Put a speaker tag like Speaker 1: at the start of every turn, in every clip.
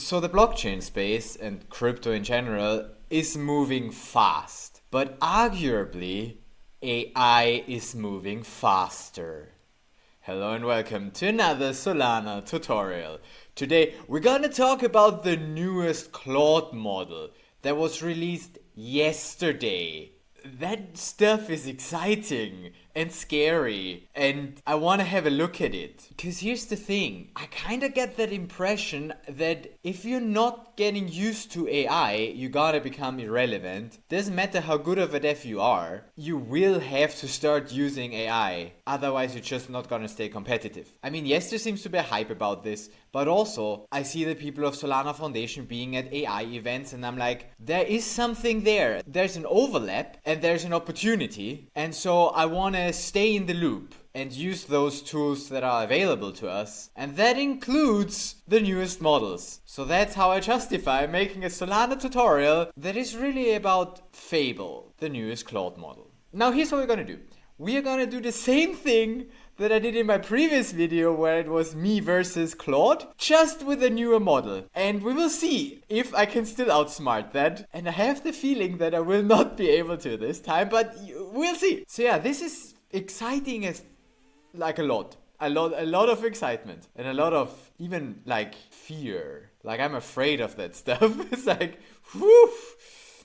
Speaker 1: So the blockchain space and crypto in general is moving fast, but arguably AI is moving faster. Hello and welcome to another Solana tutorial. Today we're gonna talk about the newest Claude model that was released yesterday. That stuff is exciting and scary, and I want to have a look at it. Because here's the thing, I kind of get that impression that if you're not getting used to AI, you gotta become irrelevant. Doesn't matter how good of a dev you are, you will have to start using AI. Otherwise, you're just not gonna stay competitive. I mean, yes, there seems to be a hype about this, but also I see the people of Solana Foundation being at AI events, and I'm like, there is something there. There's an overlap and there's an opportunity, and so I want to stay in the loop and use those tools that are available to us, and that includes the newest models. So that's how I justify making a Solana tutorial that is really about Fable, the newest Claude model. Now here's what we're gonna do. We are gonna do the same thing that I did in my previous video where it was me versus Claude, just with a newer model. And we will see if I can still outsmart that. And I have the feeling that I will not be able to this time, but we'll see. So yeah, this is exciting as like a lot of excitement and a lot of even like fear. Like I'm afraid of that stuff. It's like, whew.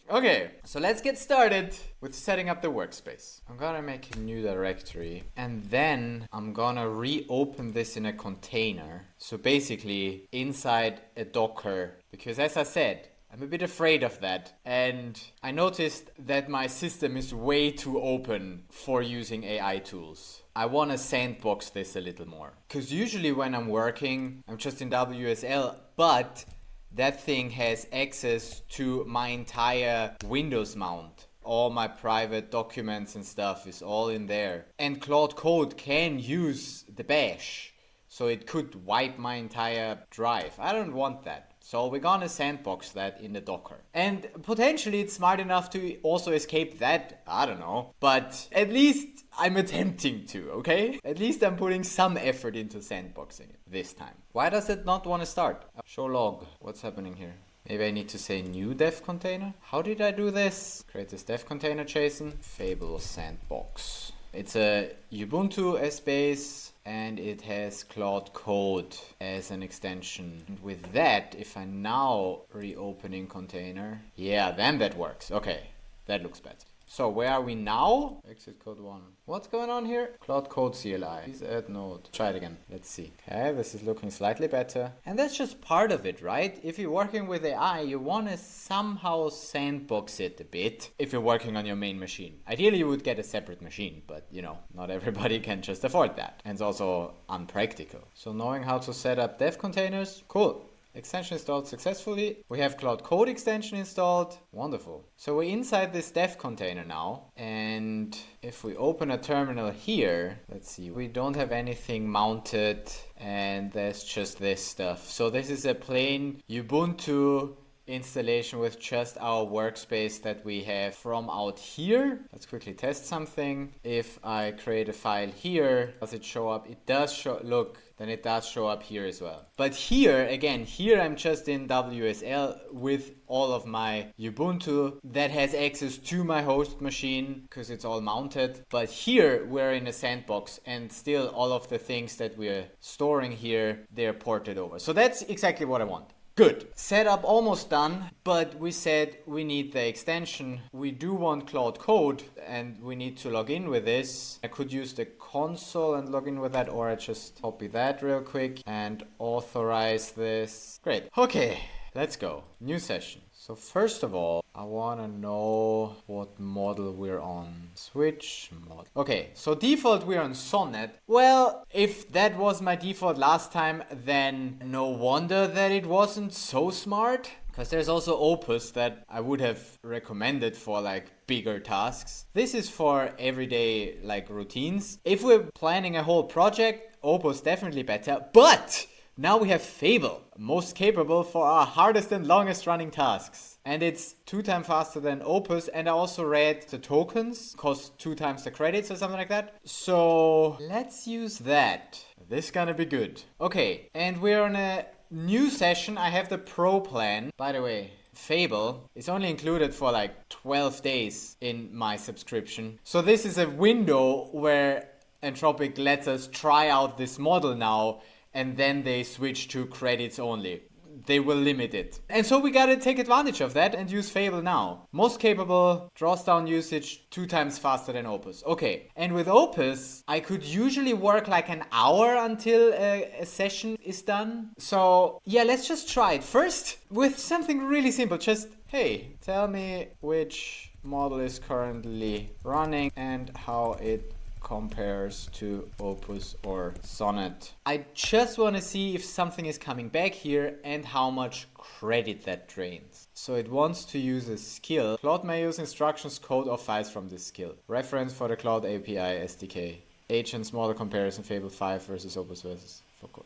Speaker 1: Okay, so let's get started with setting up the workspace. I'm gonna make a new directory and then I'm gonna reopen this in a container. So basically inside a Docker, because as I said, I'm a bit afraid of that, and I noticed that my system is way too open for using AI tools. I want to sandbox this a little more, because usually when I'm working, I'm just in WSL, but that thing has access to my entire Windows mount. All my private documents and stuff is all in there. And Claude Code can use the bash, so it could wipe my entire drive. I don't want that. So we're gonna sandbox that in the Docker. And potentially it's smart enough to also escape that, I don't know. But at least I'm attempting to, okay? At least I'm putting some effort into sandboxing it this time. Why does it not want to start? Show log. What's happening here? Maybe I need to say new dev container? How did I do this? Create this dev container JSON. Fable sandbox. It's a Ubuntu as base and it has Claude Code as an extension. And with that, if I now reopen in container, yeah, then that works. Okay, that looks better. So where are we now? Exit code 1. What's going on here? Claude Code CLI. Please add node. Try it again. Let's see. Okay, this is looking slightly better. And that's just part of it, right? If you're working with AI, you want to somehow sandbox it a bit if you're working on your main machine. Ideally, you would get a separate machine, but you know, not everybody can just afford that. And it's also unpractical. So knowing how to set up dev containers, cool. Extension installed successfully. We have Claude Code extension installed. Wonderful. So we're inside this dev container now. And if we open a terminal here, let's see, we don't have anything mounted and there's just this stuff. So this is a plain Ubuntu installation with just our workspace that we have from out here. Let's quickly test something. If I create a file here, does it show up? It does show, look, then it does show up here as well. But here, again, here I'm just in WSL with all of my Ubuntu that has access to my host machine because it's all mounted. But here we're in a sandbox and still all of the things that we're storing here, they're ported over. So that's exactly what I want. Good. Setup almost done, but we said we need the extension. We do want Claude Code and we need to log in with this. I could use the console and log in with that, or I just copy that real quick and authorize this. Great. Okay, let's go. New session. So first of all, I want to know what model we're on. Switch model. Okay, so default we're on Sonnet. Well, if that was my default last time, then no wonder that it wasn't so smart. Because there's also Opus that I would have recommended for like bigger tasks. This is for everyday like routines. If we're planning a whole project, Opus definitely better. But now we have Fable, most capable for our hardest and longest running tasks. And it's 2 times faster than Opus, and I also read the tokens cost 2 times the credits or something like that. So let's use that. This is gonna be good. Okay, and we're on a new session. I have the pro plan. By the way, Fable is only included for like 12 days in my subscription. So this is a window where Anthropic lets us try out this model now, and then they switch to credits only. They will limit it. And so we gotta take advantage of that and use Fable now. Most capable, draws down usage 2 times faster than Opus. Okay, and with Opus, I could usually work like an hour until a session is done. So yeah, let's just try it. First, with something really simple. Just, hey, tell me which model is currently running and how it compares to Opus or Sonnet. I just want to see if something is coming back here and how much credit that drains. So it wants to use a skill. Claude may use instructions, code, or files from this skill. Reference for the Claude API SDK. Agents model comparison Fable 5 versus Opus versus...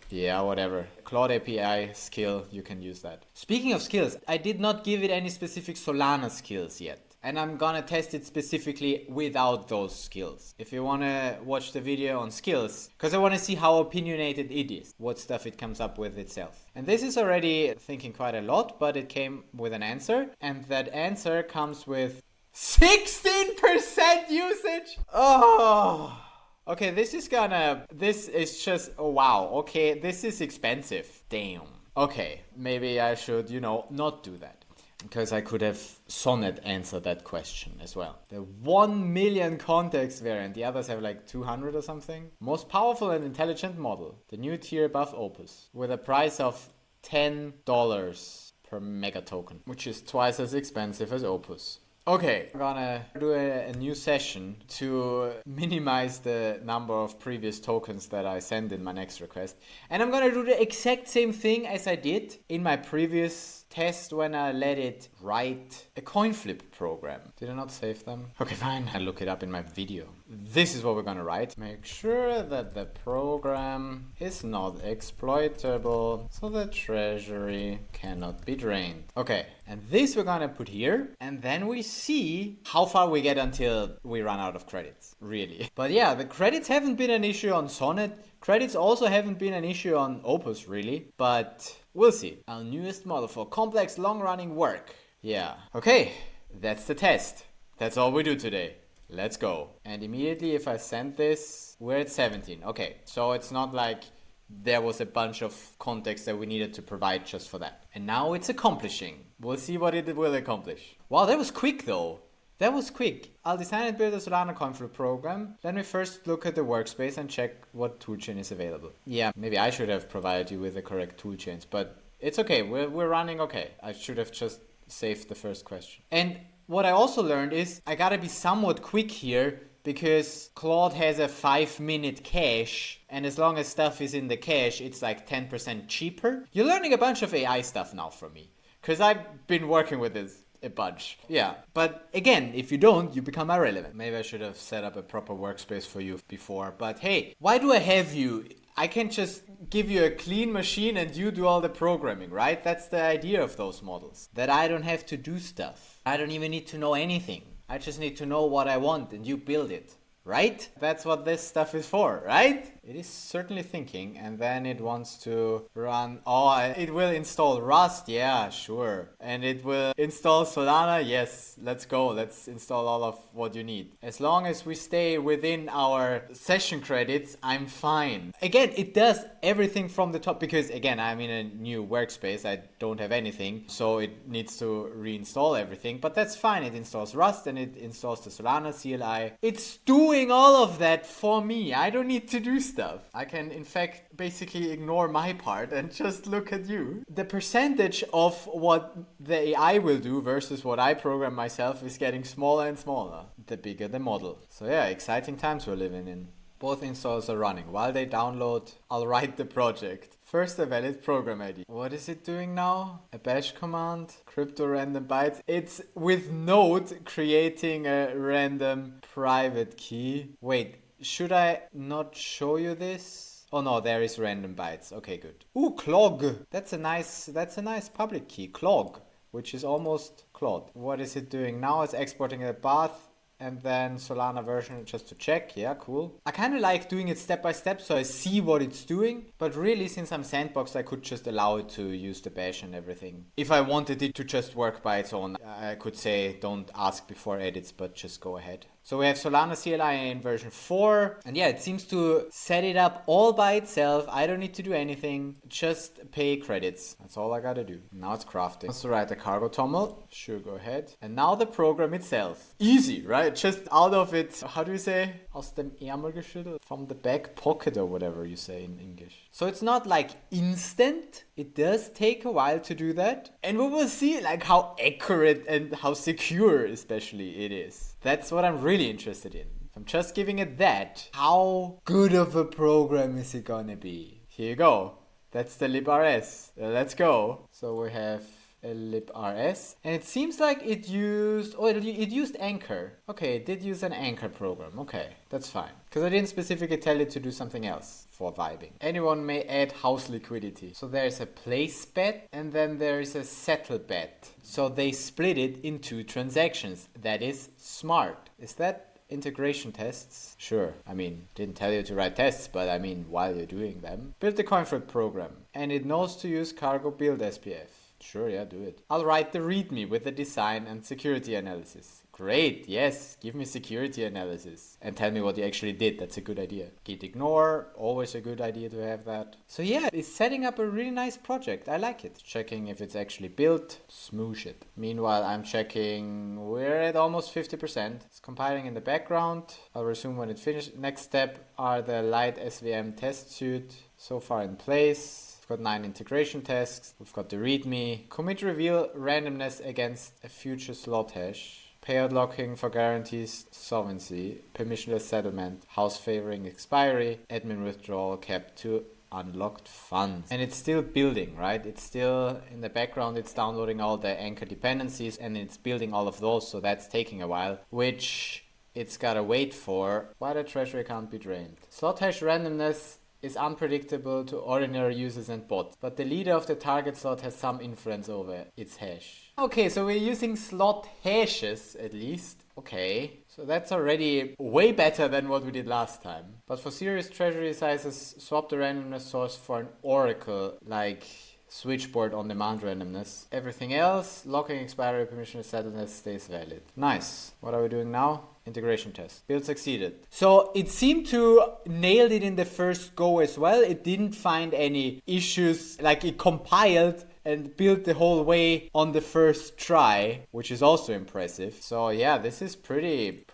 Speaker 1: Yeah, whatever. Claude API skill, you can use that. Speaking of skills, I did not give it any specific Solana skills yet. And I'm gonna test it specifically without those skills. If you wanna watch the video on skills, because I wanna see how opinionated it is, what stuff it comes up with itself. And this is already thinking quite a lot, but it came with an answer. And that answer comes with 16% usage! Oh! Okay, this is just, oh wow, okay, this is expensive. Damn. Okay, maybe I should, not do that. Because I could have Sonnet answer that question as well. The 1 million context variant, the others have like 200 or something. Most powerful and intelligent model, the new tier above Opus, with a price of $10 per mega token, which is twice as expensive as Opus. Okay, I'm gonna do a new session to minimize the number of previous tokens that I send in my next request. And I'm gonna do the exact same thing as I did in my previous test when I let it write a coin flip program. Did I not save them? Okay, fine. I'll look it up in my video. This is what we're gonna write. Make sure that the program is not exploitable, so the treasury cannot be drained. Okay, and this we're gonna put here, and then we see how far we get until we run out of credits, really. But yeah, the credits haven't been an issue on Sonnet. Credits also haven't been an issue on Opus, really, but we'll see. Our newest model for complex long-running work. Yeah. Okay, that's the test. That's all we do today. Let's go. And immediately if I send this, we're at 17. Okay, so it's not like there was a bunch of context that we needed to provide just for that. And now it's accomplishing. We'll see what it will accomplish. Wow, that was quick though. That was quick. I'll design and build a Solana coin flip program. Let me first look at the workspace and check what toolchain is available. Yeah, maybe I should have provided you with the correct toolchains, but it's okay. We're running okay. I should have just saved the first question. And what I also learned is I gotta be somewhat quick here because Claude has a 5-minute cache, and as long as stuff is in the cache, it's like 10% cheaper. You're learning a bunch of AI stuff now from me, because I've been working with this a bunch. Yeah, but again, if you don't, you become irrelevant. Maybe I should have set up a proper workspace for you before, but hey, why do I have you? I can just give you a clean machine and you do all the programming, right? That's the idea of those models, that I don't have to do stuff. I don't even need to know anything. I just need to know what I want and you build it, right? That's what this stuff is for, right? It is certainly thinking, and then it wants to run, it will install Rust, yeah, sure. And it will install Solana, yes, let's go, let's install all of what you need. As long as we stay within our session credits, I'm fine. Again, it does everything from the top, because again, I'm in a new workspace, I don't have anything, so it needs to reinstall everything, but that's fine. It installs Rust and it installs the Solana CLI. It's doing all of that for me. I don't need to do stuff. I can, in fact, basically ignore my part and just look at you. The percentage of what the AI will do versus what I program myself is getting smaller and smaller, the bigger the model. So yeah, exciting times we're living in. Both installs are running. While they download, I'll write the project. First, a valid program ID. What is it doing now? A bash command, crypto random bytes. It's with Node creating a random private key. Wait, should I not show you this? Oh no, there is random bytes. Okay, good. Ooh, clog. That's a nice public key. Clog, which is almost Claude. What is it doing now? It's exporting a path and then Solana version just to check. Yeah, cool. I kind of like doing it step by step so I see what it's doing. But really, since I'm sandboxed, I could just allow it to use the bash and everything. If I wanted it to just work by its own, I could say don't ask before edits, but just go ahead. So we have Solana CLI in version 4. And yeah, it seems to set it up all by itself. I don't need to do anything. Just pay credits. That's all I gotta do. Now it's crafting. Wants to write a cargo toml. Sure, go ahead. And now the program itself. Easy, right? Just out of it, how do you say? Aus dem Ärmel geschüttelt? From the back pocket or whatever you say in English. So it's not like instant. It does take a while to do that. And we will see like how accurate and how secure especially it is. That's what I'm really interested in. If I'm just giving it that, how good of a program is it gonna be? Here you go. That's the librs. Let's go. So we have a librs, and it seems like it used Anchor. Okay, it did use an Anchor program. Okay, that's fine. Because I didn't specifically tell it to do something else for vibing. Anyone may add house liquidity. So there's a place bet and then there is a settle bet. So they split it into transactions. That is smart. Is that integration tests? Sure. I mean, didn't tell you to write tests, but I mean, while you're doing them. Build the CoinFlip program. And it knows to use cargo build SPF. Sure, yeah, do it. I'll write the README with the design and security analysis. Great, yes, give me security analysis and tell me what you actually did. That's a good idea. Git ignore, always a good idea to have that. So yeah, it's setting up a really nice project. I like it. Checking if it's actually built, smoosh it. Meanwhile, I'm checking, we're at almost 50%. It's compiling in the background. I'll resume when it finishes. Next step are the light SVM test suite. So far in place. Got 9 integration tests. We've got the README. Commit reveal randomness against a future slot hash. Payout locking for guarantees solvency. Permissionless settlement. House favoring expiry. Admin withdrawal cap to unlocked funds. And it's still building, right? It's still in the background. It's downloading all the Anchor dependencies and it's building all of those. So that's taking a while, which it's gotta wait for. Why the treasury can't be drained. Slot hash randomness is unpredictable to ordinary users and bots, but the leader of the target slot has some influence over its hash. Okay, so we're using slot hashes at least. Okay, so that's already way better than what we did last time. But for serious treasury sizes, swap the randomness source for an oracle, like switchboard on demand randomness. Everything else, locking expiry permissionless settlement stays valid. Nice. What are we doing now? Integration test. Build succeeded. So it seemed to nailed it in the first go as well. It didn't find any issues, like it compiled and built the whole way on the first try, which is also impressive. So yeah, this is pretty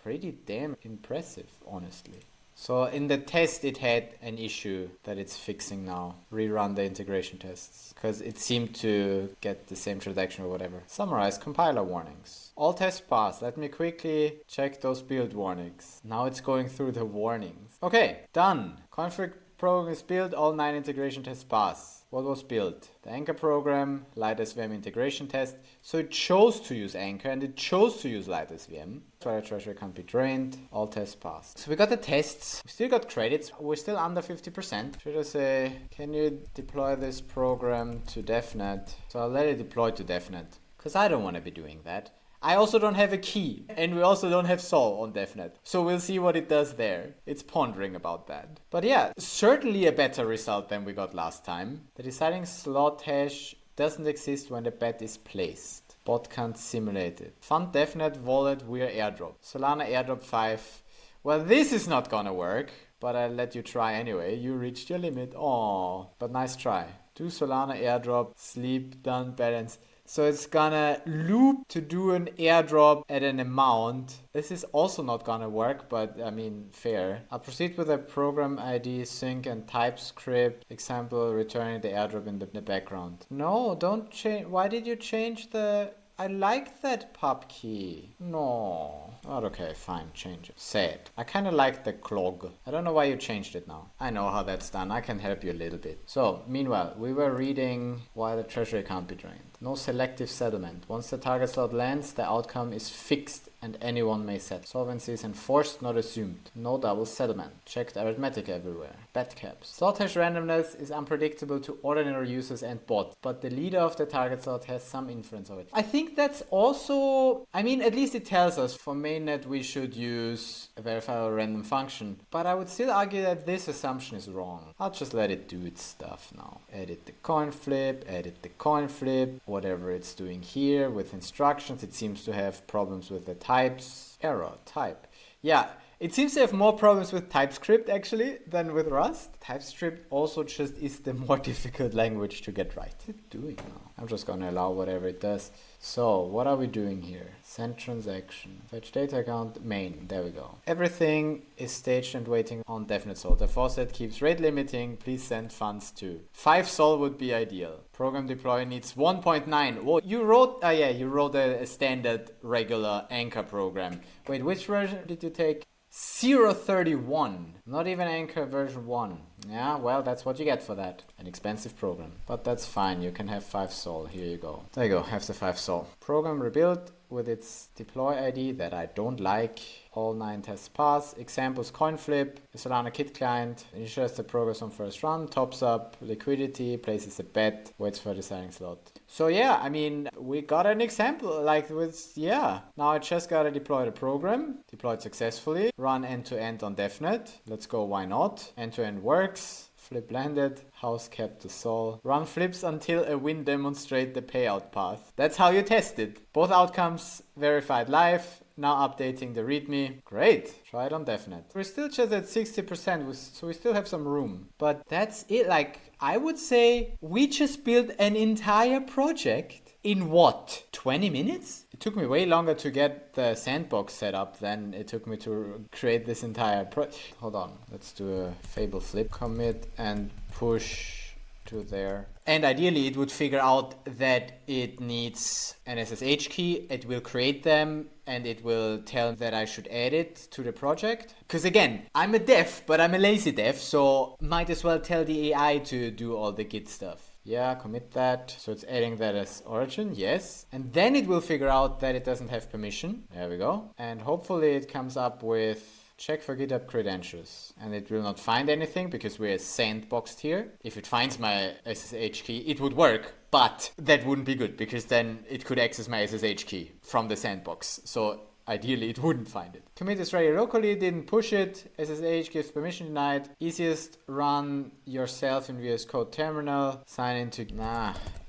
Speaker 1: damn impressive, honestly. So in the test it had an issue that it's fixing now. Rerun the integration tests because it seemed to get the same transaction or whatever. Summarize compiler warnings. All tests passed. Let me quickly check those build warnings. Now it's going through the warnings. Okay, done. Config program is built. All 9 integration tests pass. What was built? The Anchor program, light SVM integration test. So it chose to use Anchor and it chose to use light SVM. Trial treasury can't be drained. All tests passed. So we got the tests. We still got credits. We're still under 50%. Should I say, can you deploy this program to DevNet? So I'll let it deploy to DevNet because I don't want to be doing that. I also don't have a key and we also don't have Sol on DevNet. So we'll see what it does there. It's pondering about that. But yeah, certainly a better result than we got last time. The deciding slot hash doesn't exist when the bet is placed. Bot can't simulate it. Fund DevNet wallet via airdrop. Solana airdrop 5. Well, this is not gonna work, but I'll let you try anyway. You reached your limit. Aww, but nice try. Do Solana airdrop, sleep, done, balance. So it's gonna loop to do an airdrop at an amount. This is also not gonna work, but I mean, fair. I'll proceed with a program ID, sync and TypeScript. Example, returning the airdrop in the background. No, don't change. Why did you change the... I like that pub key. No. Oh, okay, fine, change it. Sad. I kind of like the clog. I don't know why you changed it now. I know how that's done. I can help you a little bit. So, meanwhile, we were reading why the treasury can't be drained. No selective settlement. Once the target slot lands, the outcome is fixed and anyone may settle. Solvency is enforced, not assumed. No double settlement. Checked arithmetic everywhere. Bad caps. Slot hash randomness is unpredictable to ordinary users and bots, but the leader of the target slot has some influence of it. I think that's also, I mean, at least it tells us for mainnet we should use a verifiable random function, but I would still argue that this assumption is wrong. I'll just let it do its stuff now. Edit the coin flip, whatever it's doing here with instructions. It seems to have problems with the types. Error, type. Yeah, it seems to have more problems with TypeScript actually than with Rust. TypeScript also just is the more difficult language to get right. What's it doing now? I'm just gonna allow whatever it does. So what are we doing here? Send transaction, fetch data account, main, there we go. Everything is staged and waiting on definite sol. The faucet keeps rate limiting, please send funds to. 5 sol would be ideal. Program deploy needs 1.9. Whoa, you wrote a standard regular Anchor program. Wait, which version did you take? 0.31. Not even Anchor version 1. Yeah, well, that's what you get for that. An expensive program. But that's fine, you can have 5 sol. Here you go. There you go, have the 5 sol. Program rebuilt with its deploy ID that I don't like. All 9 tests pass. Examples: coin flip, a Solana kit client, initializes the progress on first run, tops up liquidity, places a bet, waits for a deciding slot. So yeah, I mean, we got an example like with, yeah. Now I just gotta deploy the program, deployed successfully, run end-to-end on DevNet. Let's go, why not? End-to-end works. Flip landed, house kept to sol. Run flips until a win demonstrate the payout path. That's how you test it. Both outcomes verified live. Now updating the readme. Great. Try it on DevNet. We're still just at 60%, so we still have some room. But that's it. Like, I would say we just built an entire project in what? 20 minutes? It took me way longer to get the sandbox set up than it took me to create this entire project. Hold on. Let's do a Fable flip commit and push to there. And ideally it would figure out that it needs an SSH key. It will create them and it will tell that I should add it to the project. Because again, I'm a dev, but I'm a lazy dev, so might as well tell the AI to do all the Git stuff. Yeah, commit that. So it's adding that as origin, yes. And then it will figure out that it doesn't have permission. There we go. And hopefully it comes up with check for GitHub credentials. And it will not find anything because we're sandboxed here. If it finds my SSH key, it would work. But that wouldn't be good because then it could access my SSH key from the sandbox. So ideally it wouldn't find it. Commit is ready locally, didn't push it. SSH gives permission denied. Easiest, run yourself in VS Code terminal. Sign into,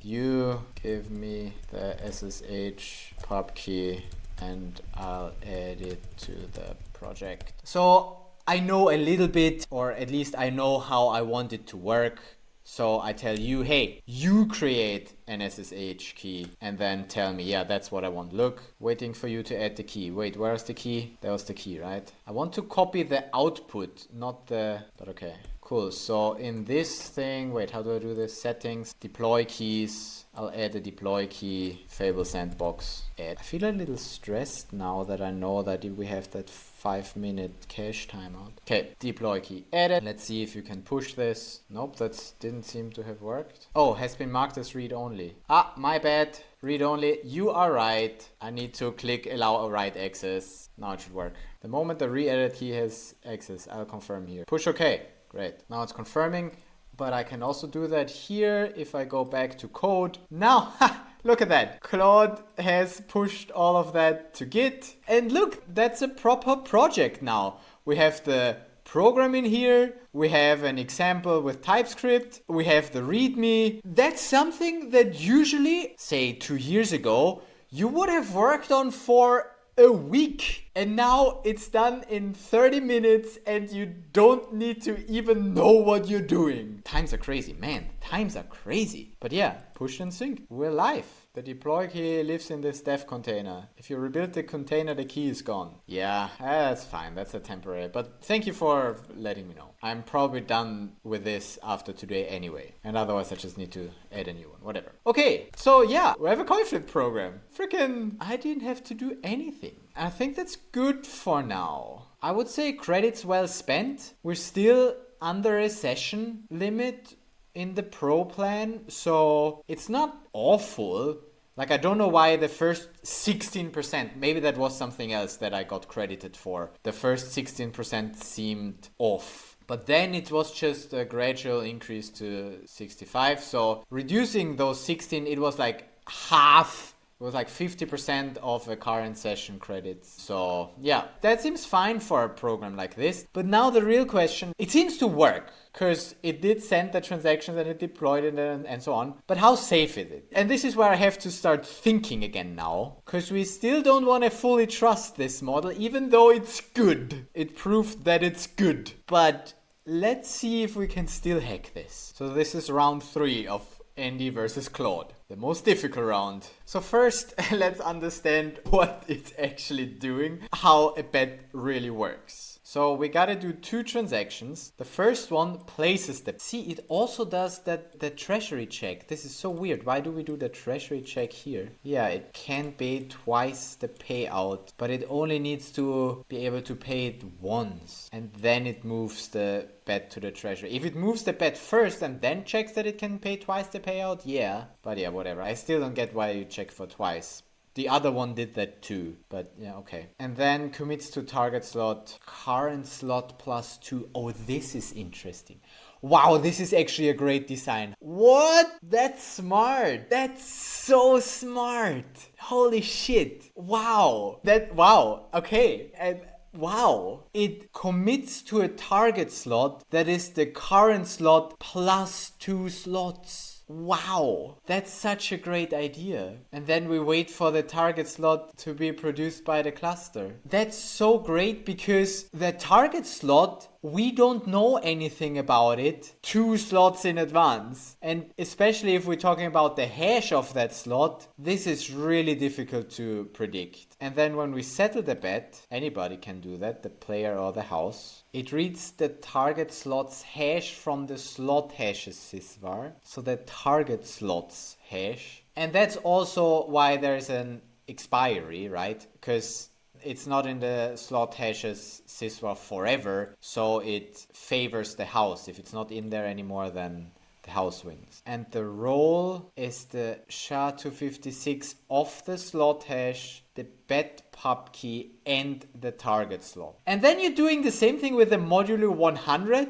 Speaker 1: you give me the SSH pub key and I'll add it to the project. So I know a little bit, or at least I know how I want it to work. So I tell you, hey, you create an SSH key and then tell me, yeah, that's what I want. Look, waiting for you to add the key. Wait, where's the key? That was the key, right? I want to copy the output, not the, but okay, cool. So in this thing, wait, how do I do this? Settings, deploy keys. I'll add a deploy key, Fable sandbox, add. I feel a little stressed now that I know that we have that 5-minute cache timeout. Okay, deploy key added. Let's see if you can push this. Nope, that didn't seem to have worked. Oh, has been marked as read only. Ah, my bad. Read only. You are right. I need to click allow a write access. Now it should work. The moment the re-added key has access, I'll confirm here. Push OK. Great. Now it's confirming. But I can also do that here if I go back to code. Now, look at that. Claude has pushed all of that to Git. And look, that's a proper project now. We have the program in here. We have an example with TypeScript. We have the README. That's something that usually, say 2 years ago, you would have worked on for a week. And now it's done in 30 minutes and you don't need to even know what you're doing. Times are crazy, man. Times are crazy. But yeah, push and sync. We're live. The deploy key lives in this dev container. If you rebuild the container, the key is gone. Yeah, that's fine. That's a temporary. But thank you for letting me know. I'm probably done with this after today anyway. And otherwise I just need to add a new one. Whatever. Okay, so yeah, we have a coin flip program. Freaking, I didn't have to do anything. I think that's good for now. I would say credits well spent. We're still under a session limit in the pro plan, so it's not awful. Like, I don't know why the first 16%, maybe that was something else that I got credited for. The first 16% seemed off. But then it was just a gradual increase to 65. So reducing those 16, it was like half. It was like 50% of a current session credits. So yeah, that seems fine for a program like this. But now the real question, it seems to work because it did send the transactions and it deployed it and so on. But how safe is it? And this is where I have to start thinking again now, because we still don't want to fully trust this model, even though it's good. It proved that it's good. But let's see if we can still hack this. So this is round 3 of Andy versus Claude, the most difficult round. So first, let's understand what it's actually doing, how a bet really works. So we gotta do 2 transactions. The first one places the... See, it also does the treasury check. This is so weird. Why do we do the treasury check here? Yeah, it can pay twice the payout, but it only needs to be able to pay it once. And then it moves the bet to the treasury. If it moves the bet first and then checks that it can pay twice the payout, yeah. But yeah, whatever. I still don't get why you check for twice. The other one did that too, but yeah, okay. And then commits to target slot, current slot plus 2. Oh, this is interesting. Wow, this is actually a great design. What? That's smart. That's so smart. Holy shit. Wow. Wow. Okay. And wow. It commits to a target slot that is the current slot plus 2 slots. Wow, that's such a great idea. And then we wait for the target slot to be produced by the cluster. That's so great because the target slot, we don't know anything about it 2 slots in advance. And especially if we're talking about the hash of that slot, this is really difficult to predict. And then when we settle the bet, anybody can do that, the player or the house. It reads the target slot's hash from the slot hashes sysvar. So the target slot's hash. And that's also why there's an expiry, right? Because it's not in the slot hashes sysvar forever. So it favors the house. If it's not in there anymore, then the house wins. And the roll is the SHA-256 of the slot hash, the bet pub key, and the target slot. And then you're doing the same thing with the modulo 100.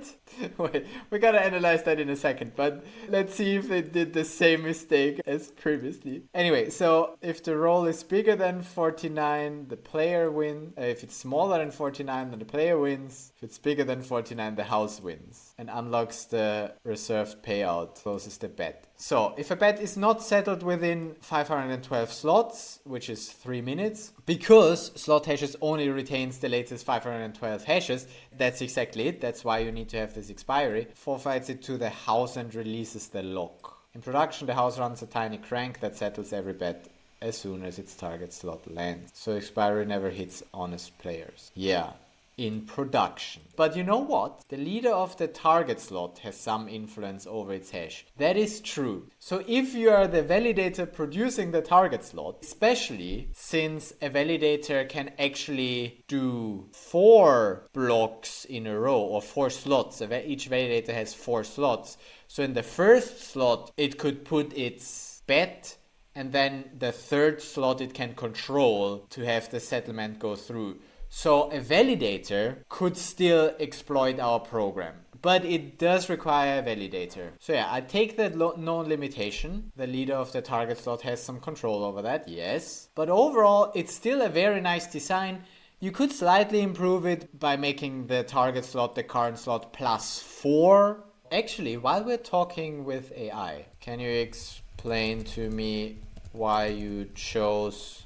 Speaker 1: Wait, we gotta analyze that in a second, but let's see if they did the same mistake as previously. Anyway, so if the roll is bigger than 49, the player wins. If it's smaller than 49, then the player wins. If it's bigger than 49, the house wins and unlocks the reserved payout, closes the bet. So if a bet is not settled within 512 slots, which is 3 minutes, because slot hashes only retains the latest 512 hashes, that's exactly it. That's why you need to have this expiry. Forfeits it to the house and releases the lock. In production, the house runs a tiny crank that settles every bet as soon as its target slot lands. So expiry never hits honest players. Yeah. In production. But you know what? The leader of the target slot has some influence over its hash. That is true. So if you are the validator producing the target slot, especially since a validator can actually do 4 blocks in a row or 4 slots. Each validator has 4 slots. So in the first slot, it could put its bet, and then the third slot it can control to have the settlement go through. So a validator could still exploit our program, but it does require a validator. So yeah, I take that known limitation. The leader of the target slot has some control over that, yes. But overall, it's still a very nice design. You could slightly improve it by making the target slot the current slot plus 4. Actually, while we're talking with AI, can you explain to me why you chose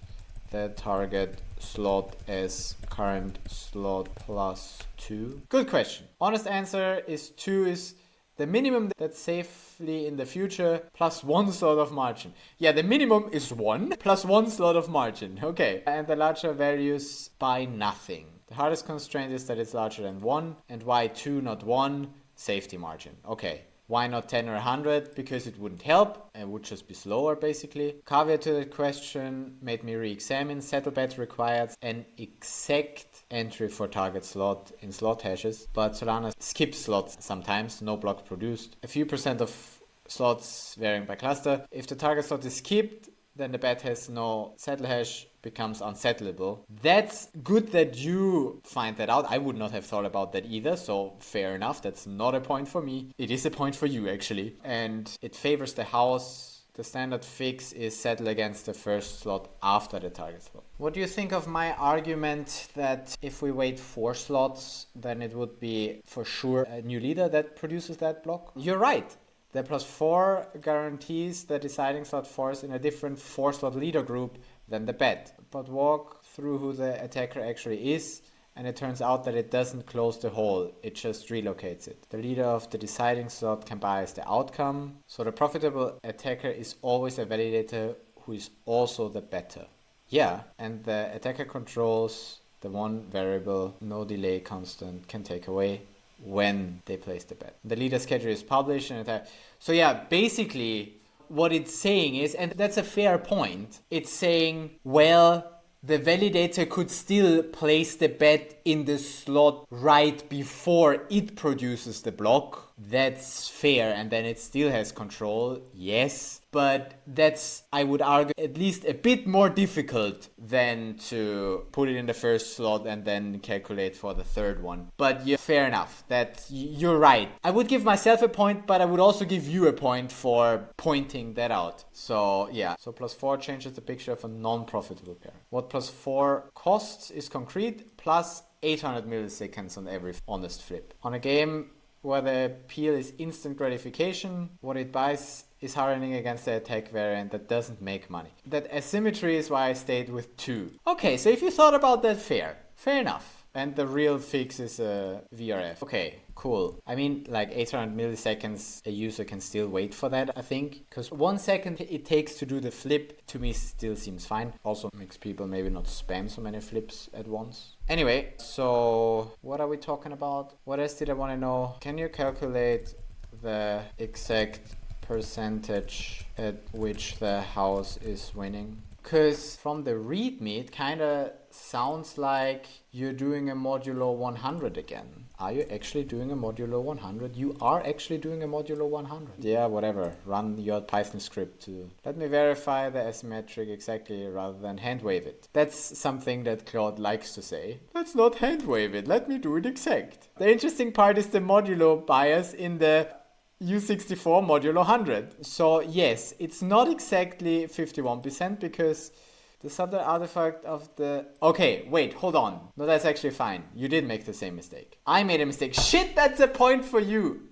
Speaker 1: the target slot as current slot plus 2? Good question. Honest answer is 2 is the minimum that's safely in the future plus 1 slot of margin. Yeah, the minimum is 1 plus 1 slot of margin. Okay. And the larger values buy nothing. The hardest constraint is that it's larger than 1. And why 2 not 1? Safety margin. Okay. Why not 10 or 100? Because it wouldn't help. It would just be slower, basically. Caveat to that question made me re-examine. Settle bet required an exact entry for target slot in slot hashes, but Solana skips slots sometimes, no block produced. A few % of slots varying by cluster. If the target slot is skipped, then the bet has no settle hash, becomes unsettleable. That's good that you find that out. I would not have thought about that either, so fair enough. That's not a point for me. It is a point for you, actually. And it favors the house. The standard fix is settle against the first slot after the target slot. What do you think of my argument that if we wait 4 slots, then it would be for sure a new leader that produces that block? You're right. The +4 guarantees the deciding slot force in a different 4-slot leader group than the bet. But walk through who the attacker actually is, and it turns out that it doesn't close the hole, it just relocates it. The leader of the deciding slot can bias the outcome, so the profitable attacker is always a validator who is also the better. Yeah, and the attacker controls the one variable no delay constant can take away when they place the bet. The leader schedule is published and so yeah, basically what it's saying is, and that's a fair point, it's saying, well, the validator could still place the bet in the slot right before it produces the block. That's fair, and then it still has control, yes. But that's, I would argue, at least a bit more difficult than to put it in the first slot and then calculate for the third one. But yeah, fair enough, that you're right. I would give myself a point, but I would also give you a point for pointing that out. So yeah, so +4 changes the picture of a non-profitable pair. What +4 costs is concrete, plus 800 milliseconds on every honest flip. On a game where the appeal is instant gratification, what it buys is hardening against the attack variant that doesn't make money. That asymmetry is why I stayed with 2. Okay, so if you thought about that, fair enough. And the real fix is a VRF. Okay, cool. I mean, like 800 milliseconds, a user can still wait for that, I think. Because 1 second it takes to do the flip, to me still seems fine. Also makes people maybe not spam so many flips at once. Anyway, so what are we talking about? What else did I want to know? Can you calculate the exact percentage at which the house is winning? Because from the readme, it kind of sounds like you're doing a modulo 100 again. Are you actually doing a modulo 100? You are actually doing a modulo 100. Yeah, whatever. Run your Python script to let me verify the asymmetric exactly rather than hand wave it. That's something that Claude likes to say. Let's not hand wave it. Let me do it exact. The interesting part is the modulo bias in the U64 modulo 100. So yes, it's not exactly 51% because the subtle artifact of the... Okay, wait, hold on. No, that's actually fine. You did make the same mistake. I made a mistake. Shit, that's a point for you.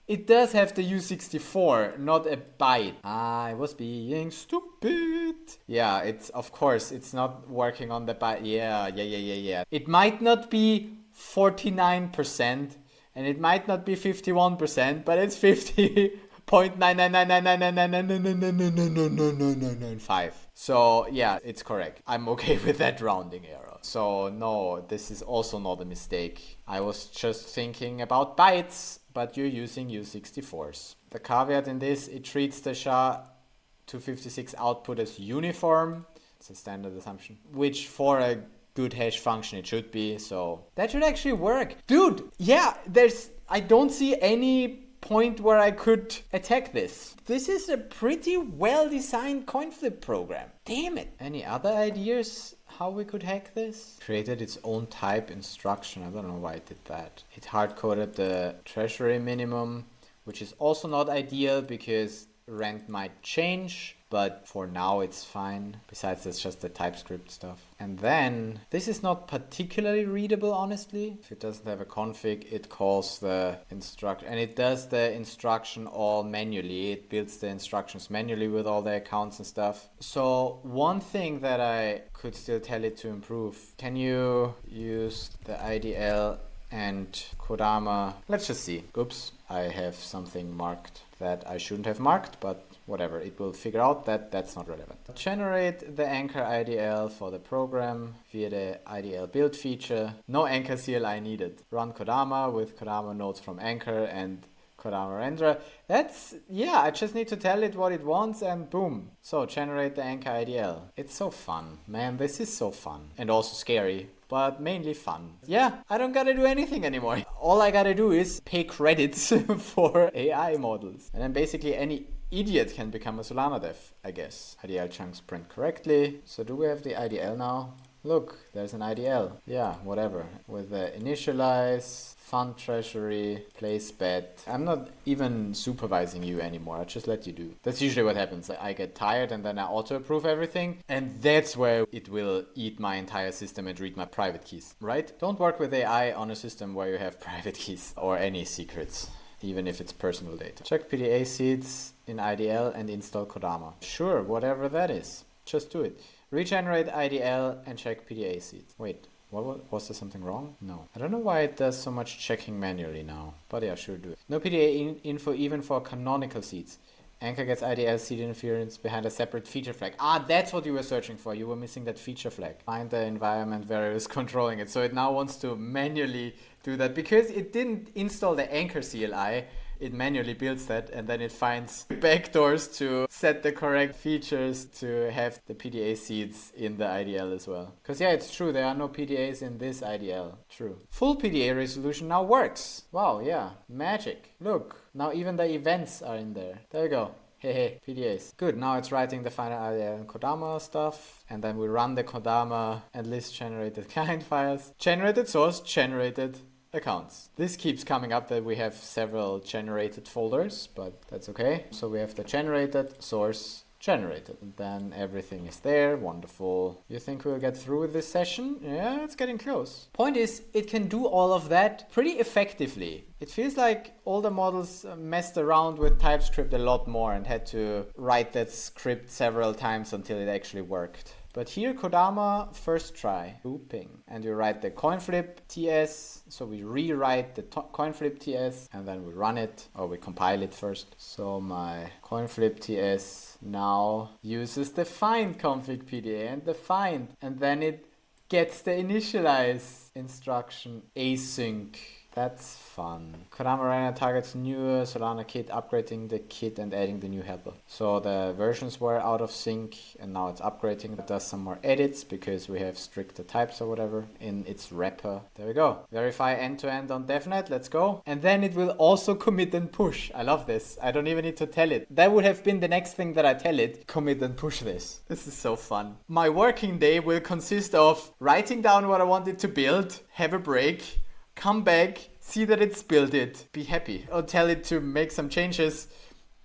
Speaker 1: It does have the U64, not a byte. I was being stupid. Yeah, it's, of course, it's not working on the byte. Yeah. It might not be 49%, and it might not be 51%, but it's 50.99999999999999995. So yeah, it's correct. I'm okay with that rounding error. So no, this is also not a mistake. I was just thinking about bytes, but you're using U64s. The caveat in this, it treats the SHA-256 output as uniform. It's a standard assumption, which for a good hash function it should be, so that should actually work. Dude, yeah, I don't see any point where I could attack this. This is a pretty well-designed coin flip program. Damn it. Any other ideas how we could hack this? Created its own type instruction. I don't know why it did that. It hard-coded the treasury minimum, which is also not ideal because rent might change, but for now it's fine. Besides, it's just the TypeScript stuff. And then, this is not particularly readable, honestly. If it doesn't have a config, it calls the instruction, and it does the instruction all manually. It builds the instructions manually with all the accounts and stuff. So one thing that I could still tell it to improve, can you use the IDL and codama? Let's just see. Oops, I have something marked that I shouldn't have marked, but whatever, it will figure out that that's not relevant. Generate the anchor IDL for the program via the IDL build feature. No anchor CLI needed. Run codama with codama nodes from anchor and codama render. That's, yeah, I just need to tell it what it wants and boom. So generate the anchor IDL. It's so fun, man, this is so fun. And also scary, but mainly fun. Yeah, I don't gotta do anything anymore. All I gotta do is pay credits for AI models. And then basically any idiot can become a Solana dev, I guess. IDL chunks print correctly. So do we have the IDL now? Look, there's an IDL. Yeah, whatever. With the initialize, fund treasury, place bet. I'm not even supervising you anymore. I just let you do. That's usually what happens. I get tired and then I auto-approve everything. And that's where it will eat my entire system and read my private keys, right? Don't work with AI on a system where you have private keys or any secrets, even if it's personal data. Check PDA seeds in IDL and install codama. Sure, whatever that is. Just do it. Regenerate IDL and check PDA seeds. Wait, was there something wrong? No. I don't know why it does so much checking manually now. But yeah, sure do it. No PDA info even for canonical seeds. Anchor gets IDL seed interference behind a separate feature flag. Ah, that's what you were searching for. You were missing that feature flag. Find the environment variables controlling it. So it now wants to manually do that because it didn't install the anchor CLI. It manually builds that and then it finds backdoors to set the correct features to have the PDA seeds in the IDL as well. Because yeah, it's true, there are no PDAs in this IDL. True. Full PDA resolution now works. Wow, yeah, magic. Look, now even the events are in there. There we go. Hey, PDAs. Good, now it's writing the final IDL and Kodama stuff. And then we run the Kodama and list generated client files. Generated source, generated accounts. This keeps coming up that we have several generated folders, but that's okay. So we have the generated, source, generated. And then everything is there. Wonderful. You think we'll get through with this session? Yeah, it's getting close. Point is, it can do all of that pretty effectively. It feels like older models messed around with TypeScript a lot more and had to write that script several times until it actually worked. But here, Kodama, first try, looping. And you write the coinflip TS. So we rewrite the coinflip TS and then we run it, or we compile it first. So my coinflip TS now uses the find config PDA and the find. And then it gets the initialize instruction async. That's fun. Kodama Rana targets newer Solana kit, upgrading the kit and adding the new helper. So the versions were out of sync and now it's upgrading. It does some more edits because we have stricter types or whatever in its wrapper. There we go. Verify end-to-end on DevNet. Let's go. And then it will also commit and push. I love this. I don't even need to tell it. That would have been the next thing that I tell it. Commit and push this. This is so fun. My working day will consist of writing down what I wanted to build, have a break, come back, see that it's built it, be happy. Or tell it to make some changes,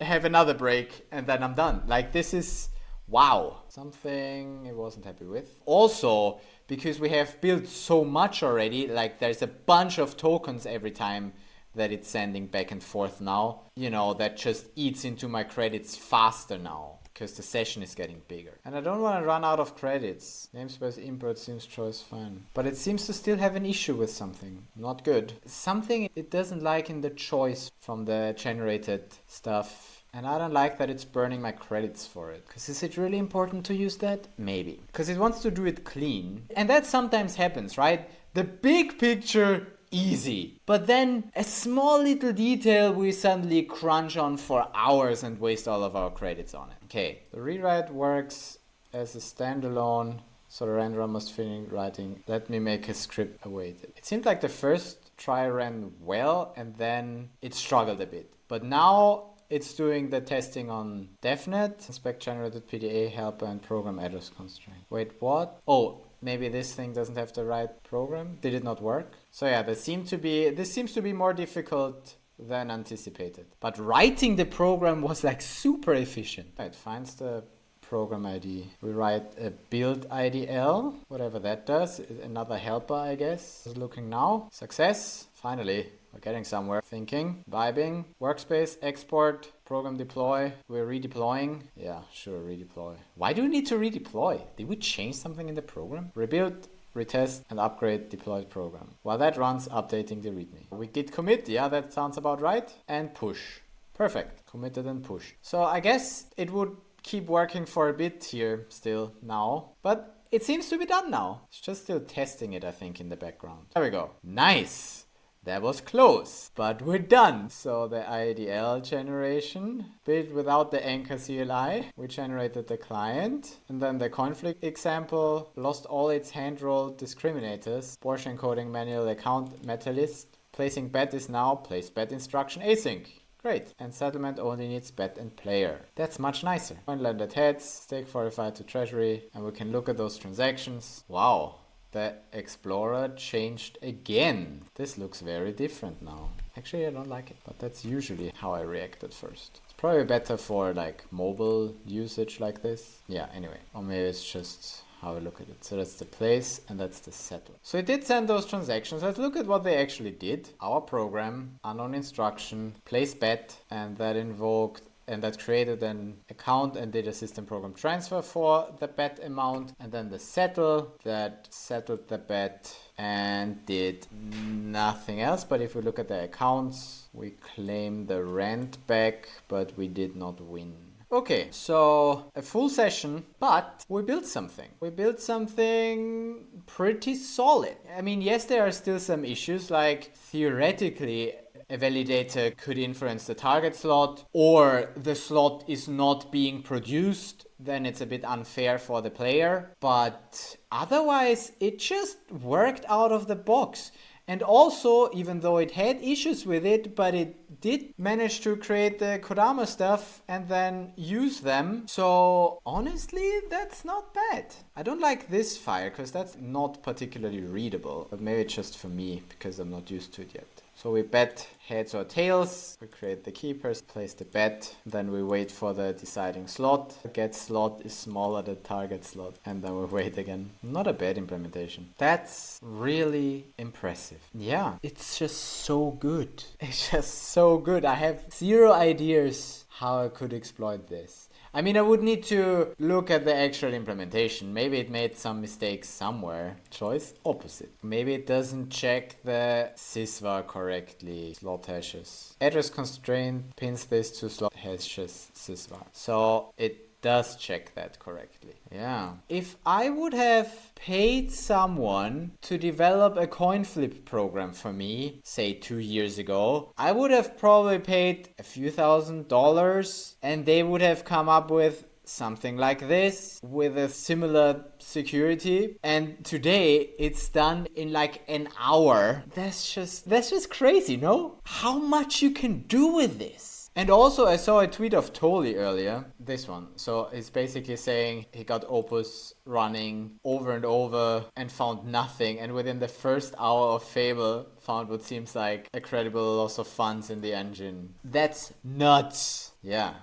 Speaker 1: have another break, and then I'm done. Like, this is wow. Something I wasn't happy with. Also, because we have built so much already, like there's a bunch of tokens every time that it's sending back and forth now. You know, that just eats into my credits faster now. Because the session is getting bigger. And I don't want to run out of credits. Namespace import seems choice fine. But it seems to still have an issue with something. Not good. Something it doesn't like in the choice from the generated stuff. And I don't like that it's burning my credits for it. Because is it really important to use that? Maybe. Because it wants to do it clean. And that sometimes happens, right? The big picture, easy. But then a small little detail we suddenly crunch on for hours and waste all of our credits on it. Okay, the rewrite works as a standalone, so the renderer must finish writing. Let me make a script await it. It seemed like the first try ran well and then it struggled a bit. But now it's doing the testing on DevNet, inspect generated PDA, helper, and program address constraint. Wait, what? Oh, maybe this thing doesn't have the right program. Did it not work? So yeah, this seems to be more difficult than anticipated. But writing the program was like super efficient. It finds the program ID. We write a build IDL, whatever that does. Another helper, I guess. Looking now. Success. Finally, we're getting somewhere. Thinking, vibing, workspace, export, program deploy. We're redeploying. Yeah, sure, redeploy. Why do we need to redeploy? Did we change something in the program? Rebuild, retest, and upgrade deployed program. While that runs, updating the README. We git commit. Yeah, that sounds about right. And push. Perfect. Committed and push. So I guess it would keep working for a bit here still now. But it seems to be done now. It's just still testing it, I think, in the background. There we go. Nice. That was close, but we're done. So the IDL generation, built without the anchor CLI, we generated the client, and then the conflict example lost all its hand-rolled discriminators. Porsche encoding manual account meta list. Placing bet is now place bet instruction async. Great. And settlement only needs bet and player. That's much nicer. Coin landed heads, stake fortified to treasury, and we can look at those transactions. Wow. The Explorer changed again. This looks very different now. Actually, I don't like it, but that's usually how I react at first. It's probably better for like mobile usage like this. Yeah, anyway. Or maybe it's just how I look at it. So that's the place and that's the settle. So it did send those transactions. Let's look at what they actually did. Our program, unknown instruction, place bet, and that invoked and that created an account and did a system program transfer for the bet amount, and then the settle that settled the bet and did nothing else. But if we look at the accounts, we claim the rent back, but we did not win. Okay, so a full session, but we built something. We built something pretty solid. I mean, yes, there are still some issues, like theoretically a validator could influence the target slot, or the slot is not being produced, then it's a bit unfair for the player. But otherwise, it just worked out of the box. And also, even though it had issues with it, but it did manage to create the Kodama stuff and then use them. So honestly, that's not bad. I don't like this fire because that's not particularly readable. But maybe it's just for me because I'm not used to it yet. So we bet heads or tails, we create the keepers, place the bet, then we wait for the deciding slot. Get slot is smaller than target slot, and then we wait again. Not a bad implementation. That's really impressive. Yeah, it's just so good. It's just so good. I have zero ideas how I could exploit this. I mean, I would need to look at the actual implementation. Maybe it made some mistakes somewhere. Choice opposite. Maybe it doesn't check the sysvar correctly. Slot hashes. Address constraint pins this to slot hashes sysvar. So it does check that correctly. Yeah. If I would have paid someone to develop a coin flip program for me, say 2 years ago, I would have probably paid a few $1,000s and they would have come up with something like this with a similar security, and today it's done in like an hour. That's just crazy, no? How much you can do with this. And also I saw a tweet of Toli earlier, this one. So it's basically saying he got Opus running over and over and found nothing, and within the first hour of Fable found what seems like a credible loss of funds in the engine. That's nuts. Yeah,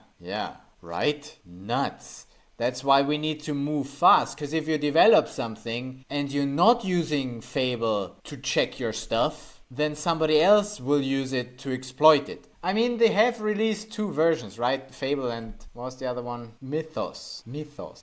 Speaker 1: right? Nuts. That's why we need to move fast, because if you develop something and you're not using Fable to check your stuff, then somebody else will use it to exploit it. I mean, they have released 2 versions, right? Fable and what was the other one? Mythos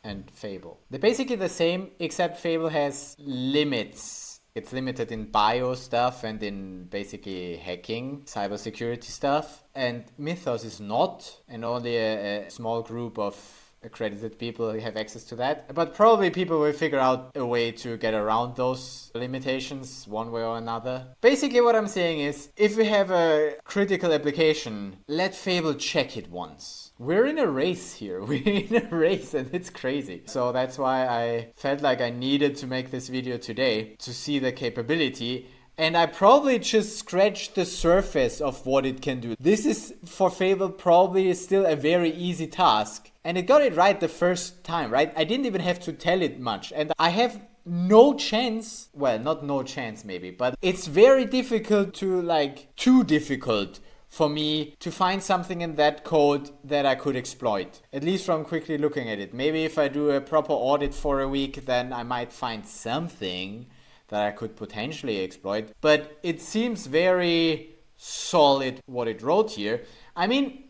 Speaker 1: and Fable. They're basically the same, except Fable has limits. It's limited in bio stuff and in basically hacking, cybersecurity stuff. And Mythos is not, and only a small group of accredited people have access to that. But probably people will figure out a way to get around those limitations one way or another. Basically what I'm saying is, if we have a critical application, let Fable check it once. We're in a race here. We're in a race and it's crazy. So that's why I felt like I needed to make this video today to see the capability. And I probably just scratched the surface of what it can do. This is, for Fable, probably still a very easy task. And it got it right the first time, right? I didn't even have to tell it much. And I have no chance, well, not no chance maybe, but it's very difficult to, too difficult for me to find something in that code that I could exploit. At least from quickly looking at it. Maybe if I do a proper audit for a week, then I might find something that I could potentially exploit. But it seems very solid what it wrote here. I mean,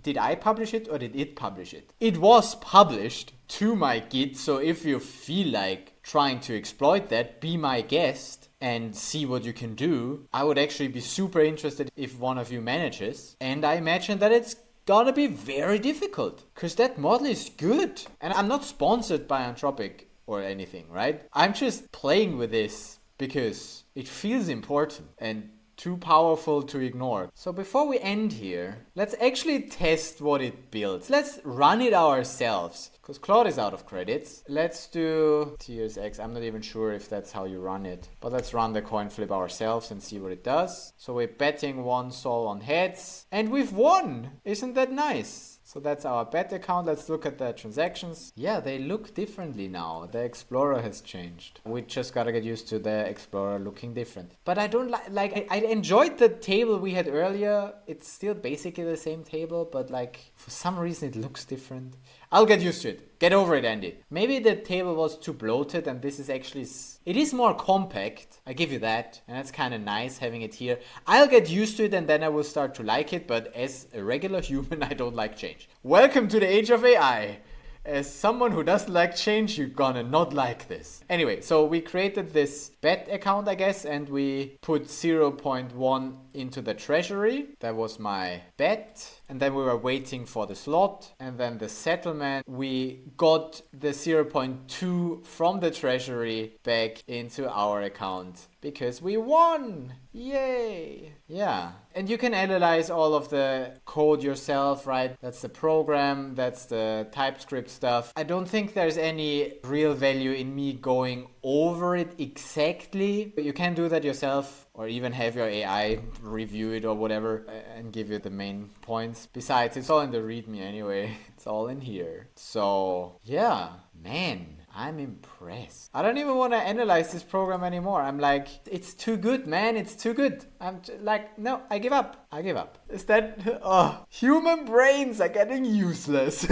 Speaker 1: did I publish it or did it publish it? It was published to my Git, so if you feel like trying to exploit that, be my guest and see what you can do. I would actually be super interested if one of you manages. And I imagine that it's gonna be very difficult, because that model is good. And I'm not sponsored by Anthropic or anything, right? I'm just playing with this because it feels important. And too powerful to ignore. So before we end here, let's actually test what it builds. Let's run it ourselves, because Claude is out of credits. Let's do TSX. I'm not even sure if that's how you run it, but let's run the coin flip ourselves and see what it does. So we're betting 1 sol on heads, and we've won. Isn't that nice? So that's our bet account. Let's look at the transactions. Yeah, they look differently now. The Explorer has changed. We just gotta get used to the Explorer looking different. But I don't like I enjoyed the table we had earlier. It's still basically the same table, but like for some reason it looks different. I'll get used to it. Get over it, Andy. Maybe the table was too bloated and this is actually... It is more compact. I give you that. And that's kind of nice having it here. I'll get used to it and then I will start to like it. But as a regular human, I don't like change. Welcome to the age of AI. As someone who doesn't like change, you're gonna not like this. Anyway, so we created this bet account, I guess, and we put 0.1 into the treasury. That was my bet. And then we were waiting for the slot. And then the settlement, we got the 0.2 from the treasury back into our account because we won. Yay. Yeah. And you can analyze all of the code yourself, right? That's the program, that's the TypeScript stuff. I don't think there's any real value in me going over it exactly. You can do that yourself, or even have your AI review it or whatever and give you the main points. Besides, it's all in the README anyway. It's all in here. So yeah, man, I'm impressed. I don't even want to analyze this program anymore. I'm like, it's too good, man. It's too good. I'm like, no, I give up. I give up. Is that... Oh, human brains are getting useless.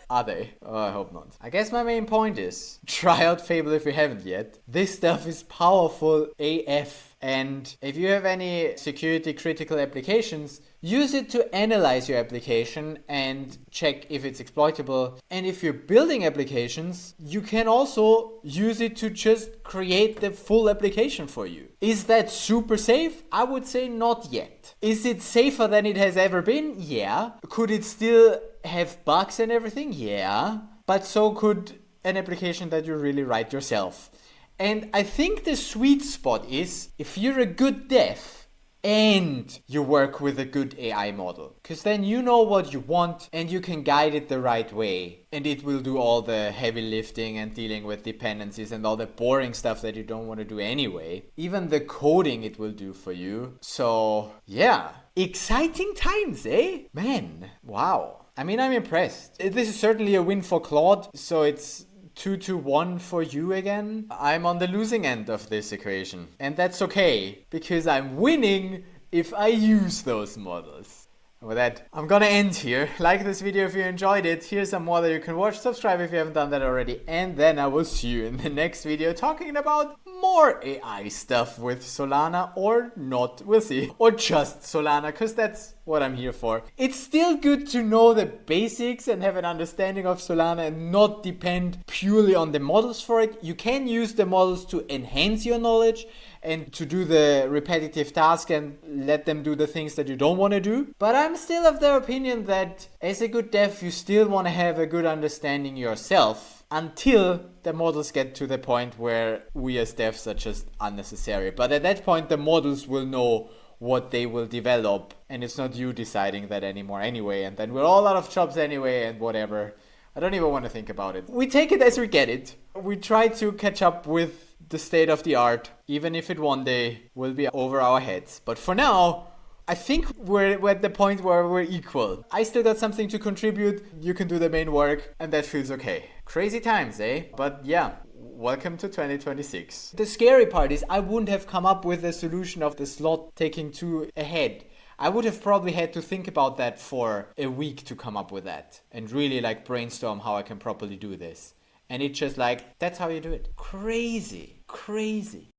Speaker 1: Are they? Oh, I hope not. I guess my main point is, try out Fable if you haven't yet. This stuff is powerful AF. And if you have any security critical applications, use it to analyze your application and check if it's exploitable. And if you're building applications, you can also use it to just create the full application for you. Is that super safe? I would say not yet. Is it safer than it has ever been? Yeah. Could it still have bugs and everything? Yeah. But so could an application that you really write yourself. And I think the sweet spot is if you're a good dev and you work with a good AI model. Because then you know what you want and you can guide it the right way. And it will do all the heavy lifting and dealing with dependencies and all the boring stuff that you don't want to do anyway. Even the coding it will do for you. So yeah, exciting times, eh? Man, wow. I mean, I'm impressed. This is certainly a win for Claude. So it's 2-1 for you again. I'm on the losing end of this equation. And that's okay, because I'm winning if I use those models. And with that, I'm gonna end here. Like this video if you enjoyed it. Here's some more that you can watch. Subscribe if you haven't done that already. And then I will see you in the next video talking about more AI stuff with Solana, or not, we'll see. Or just Solana, because that's what I'm here for. It's still good to know the basics and have an understanding of Solana and not depend purely on the models for it. You can use the models to enhance your knowledge and to do the repetitive task and let them do the things that you don't want to do. But I'm still of the opinion that as a good dev, you still want to have a good understanding yourself until the models get to the point where we as devs are just unnecessary. But at that point, the models will know what they will develop, and it's not you deciding that anymore anyway, and then we're all out of jobs anyway and whatever. I don't even want to think about it. We take it as we get it. We try to catch up with the state of the art, even if it one day will be over our heads. But for now, I think we're at the point where we're equal. I still got something to contribute, you can do the main work, and that feels okay. Crazy times, eh? But yeah, welcome to 2026. The scary part is I wouldn't have come up with a solution of the slot taking 2 ahead. I would have probably had to think about that for a week to come up with that and really like brainstorm how I can properly do this. And it's just like, that's how you do it. Crazy, crazy.